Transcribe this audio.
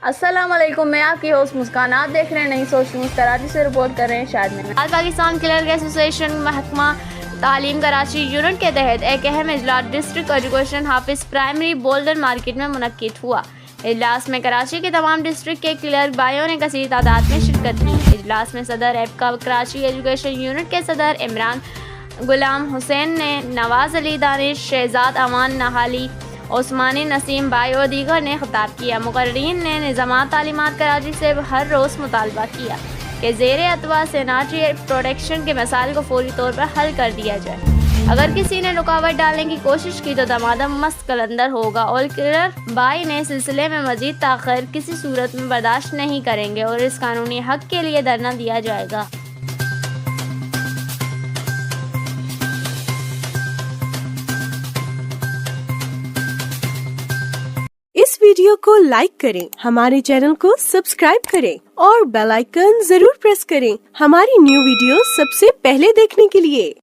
अस्सलाम वालेकुम, मैं आपकी होस्ट मुस्कान। आप देख रहे हैं नई सोच न्यूज़। कराची से रिपोर्ट कर रहे हैं शायद में। आज पाकिस्तान क्लर्क एसोसिएशन महकमा तालीम कराची यूनिट के तहत एक अहम इजलास डिस्ट्रिक्ट एजुकेशन हाफिज प्राइमरी बोल्डन मार्केट में मुनक्किद हुआ। इजलास में कराची के तमाम डिस्ट्रिक्ट के क्लर्क भाइयों ने कसीर तादाद में शिरकत की। इजलास में सदर एबका कराची एजुकेशन यूनिट के सदर इमरान गुलाम हुसैन ने नवाज अली दानिश, शहजाद अमान नहाली, ओस्मानी नसीम भाई और दीगर ने खिताब किया। मुकर्रीन ने निज़ामात तालीमात कराची से हर रोज़ मुतालबा किया कि ज़ेर अतवा सैनिटरी प्रोटेक्शन के मसाइल को फौरी तौर पर हल कर दिया जाए। अगर किसी ने रुकावट डालने की कोशिश की तो दमादम मस्त कलंदर होगा और क्लर्क भाई ने सिलसिले में मजीद ताख़िर किसी सूरत में बर्दाश्त नहीं करेंगे और इस कानूनी हक के लिए धरना दिया जाएगा। इस वीडियो को लाइक करें, हमारे चैनल को सब्सक्राइब करें और बेल आइकन जरूर प्रेस करें हमारी न्यू वीडियो सबसे पहले देखने के लिए।